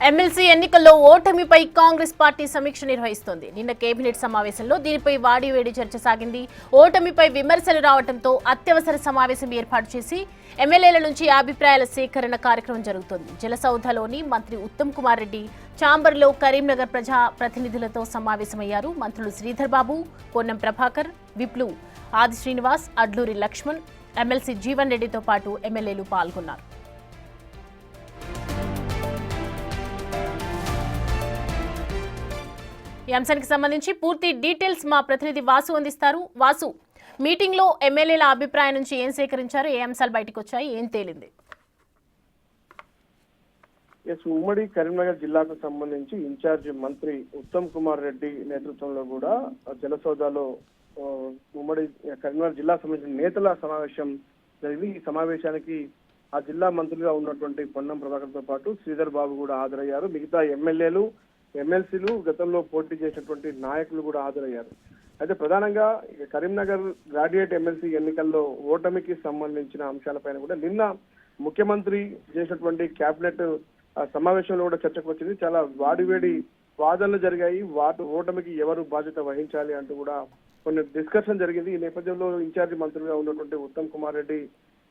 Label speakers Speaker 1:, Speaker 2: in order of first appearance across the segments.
Speaker 1: MLC ఎన్నికల్లో ఓటమిపై Congress party సమీక్ష నిర్వహిస్తోంది. నిన్న కేబినెట్ సమావేశంలో దీనిపై వాడివేడి చర్చ సాగింది. ఓటమిపై విమర్శలు రావడంతో అత్యవసర సమావేశం ఏర్పాటు చేసి ఎమ్మెల్యేల నుంచి అభిప్రాయాల సేకరణ కార్యక్రమం జరుగుతోంది. జలసౌధలోని మంత్రి ఉత్తమ్ కుమార్ రెడ్డి చాంబర్లో కరీంనగర్ ప్రజా ప్రతినిధులతో సమావేశమయ్యారు. మంత్రులు శ్రీధర్ బాబు, పొన్నం ప్రభాకర్, విప్లు, ఆది శ్రీనివాస్, అడ్లూరి లక్ష్మణ్, ఎమ్మెల్సీ జీవన్ రెడ్డితో పాటు ఎమ్మెల్యేలు పాల్గొన్నారు. ఈ అంశానికి సంబంధించి పూర్తి డీటెయిల్స్ మా ప్రతినిధి వాసు అందిస్తారు. వాసు, మీటింగ్ లో ఎమ్మెల్యేల అభిప్రాయం నుంచి ఏం సేకరించారు, ఏ అంశాలు బయటకు వచ్చాయి, ఏం తేలింది?
Speaker 2: ఉమ్మడి కరీంనగర్ జిల్లాకు సంబంధించి ఇన్ఛార్జ్ మంత్రి ఉత్తమ్ కుమార్ రెడ్డి నేతృత్వంలో కూడా జలసౌదాలో ఉమ్మడి కరీంనగర్ జిల్లా సంబంధించిన నేతల సమావేశం జరిగింది. ఈ సమావేశానికి ఆ జిల్లా మంత్రులుగా ఉన్నటువంటి పొన్నం ప్రభాకర్ తో పాటు శ్రీధర్ బాబు కూడా హాజరయ్యారు. మిగతా ఎమ్మెల్యేలు, ఎమ్మెల్సీలు, గతంలో పోటీ చేసినటువంటి నాయకులు కూడా హాజరయ్యారు. అయితే ప్రధానంగా కరీంనగర్ గ్రాడ్యుయేట్ ఎమ్మెల్సీ ఎన్నికల్లో ఓటమికి సంబంధించిన అంశాలపైన కూడా నిన్న ముఖ్యమంత్రి చేసినటువంటి కేబినెట్ సమావేశంలో కూడా చర్చకు వచ్చింది. చాలా వాడివేడి వాదనలు జరిగాయి. ఓటమికి ఎవరు బాధ్యత వహించాలి అంటూ కూడా కొన్ని డిస్కషన్ జరిగింది. ఈ నేపథ్యంలో ఇన్ఛార్జి మంత్రులుగా ఉన్నటువంటి ఉత్తమ్ కుమార్ రెడ్డి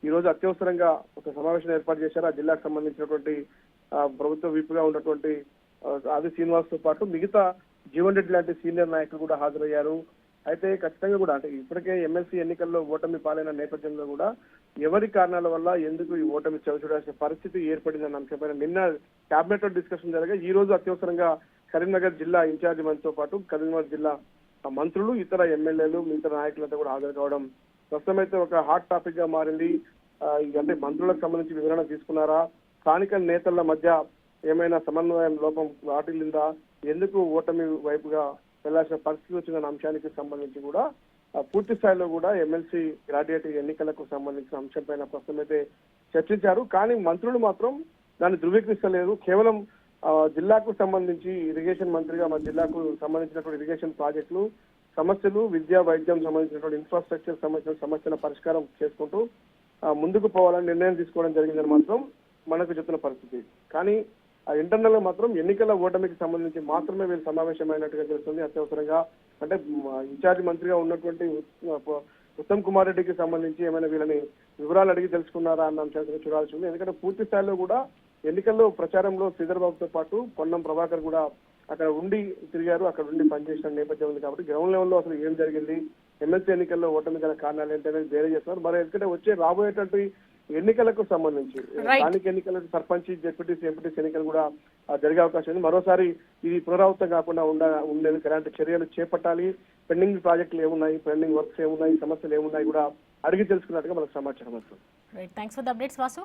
Speaker 2: ఈ రోజు అత్యవసరంగా ఒక సమావేశం ఏర్పాటు చేశారు. ఆ జిల్లాకు సంబంధించినటువంటి ప్రభుత్వ విప్గా ఉన్నటువంటి ఆది శ్రీనివాస్ తో పాటు మిగతా జీవన్ రెడ్డి లాంటి సీనియర్ నాయకులు కూడా హాజరయ్యారు. అయితే ఖచ్చితంగా కూడా అంటే ఇప్పటికే ఎమ్మెల్సీ ఎన్నికల్లో ఓటమి పాలైన నేపథ్యంలో కూడా ఎవరి కారణాల వల్ల ఎందుకు ఈ ఓటమి చవిచూడాల్సిన పరిస్థితి ఏర్పడిందన్న అంశంపైన నిన్న కేబినెట్ లో డిస్కషన్ జరగా ఈ రోజు అత్యవసరంగా కరీంనగర్ జిల్లా ఇన్ఛార్జి మంత్రితో పాటు కరీంనగర్ జిల్లా మంత్రులు, ఇతర ఎమ్మెల్యేలు, ఇతర నాయకులతో కూడా హాజరు కావడం ప్రస్తుతం అయితే ఒక హాట్ టాపిక్ గా మారింది. అంటే మంత్రులకు సంబంధించి వివరణ తీసుకున్నారా, స్థానిక నేతల మధ్య ఏమైనా సమన్వయం లోపం వాటిల్లిందా, ఎందుకు ఓటమి వైపుగా వెళ్లాల్సిన పరిస్థితి వచ్చిన అంశానికి సంబంధించి కూడా పూర్తి స్థాయిలో కూడా ఎమ్మెల్సీ గ్రాడ్యుయేట్ ఎన్నికలకు సంబంధించిన అంశంపైన ప్రస్తుతం అయితే చర్చించారు. కానీ మంత్రులు మాత్రం దాన్ని ధృవీకరిస్తలేరు. కేవలం జిల్లాకు సంబంధించి ఇరిగేషన్ మంత్రిగా మన జిల్లాకు సంబంధించినటువంటి ఇరిగేషన్ ప్రాజెక్టులు సమస్యలు, విద్యా, వైద్యం సంబంధించినటువంటి ఇన్ఫ్రాస్ట్రక్చర్ సంబంధించిన సమస్యల పరిష్కారం చేసుకుంటూ ముందుకు పోవాలని నిర్ణయం తీసుకోవడం జరిగిందని మాత్రం మనకు చెప్తున్న పరిస్థితి. కానీ ఇంటర్నల్ గా మాత్రం ఎన్నికల ఓటమికి సంబంధించి మాత్రమే వీళ్ళు సమావేశమైనట్టుగా తెలుస్తుంది. అత్యవసరంగా అంటే ఇన్ఛార్జి మంత్రిగా ఉన్నటువంటి ఉత్తమ్ కుమార్ రెడ్డికి సంబంధించి ఏమైనా వీళ్ళని వివరాలు అడిగి తెలుసుకున్నారా అన్న అంశాన్ని చూడాల్సి ఉంది. ఎందుకంటే పూర్తి స్థాయిలో కూడా ఎన్నికల్లో ప్రచారంలో శ్రీధర్ బాబుతో పాటు పొన్నం ప్రభాకర్ కూడా అక్కడ ఉండి తిరిగారు, అక్కడ ఉండి పనిచేసిన నేపథ్యం ఉంది. కాబట్టి గ్రౌండ్ లెవెల్లో అసలు ఏం జరిగింది, ఎమ్మెల్సీ ఎన్నికల్లో ఓటమి గల కారణాలు ఏంటనేది వేరే చేస్తున్నారు. మరి ఎందుకంటే వచ్చే రాబోయేటువంటి ఎన్నికలకు సంబంధించి స్థానిక ఎన్నికలకు సర్పంచ్, జెడ్పీటీసీ, ఎంపీటీసీ ఎన్నికలు కూడా జరిగే అవకాశం ఉంది. మరోసారి ఇది పునరావృతం కాకుండా ఉండేందుకు ఎలాంటి చర్యలు చేపట్టాలి, పెండింగ్ ప్రాజెక్టులు ఏమున్నాయి, పెండింగ్ వర్క్స్ ఏమున్నాయి, సమస్యలు ఏమున్నాయి కూడా అడిగి తెలుసుకున్నట్టుగా మనకు సమాచారం వస్తుంది.
Speaker 1: Thanks for the updates Vasu.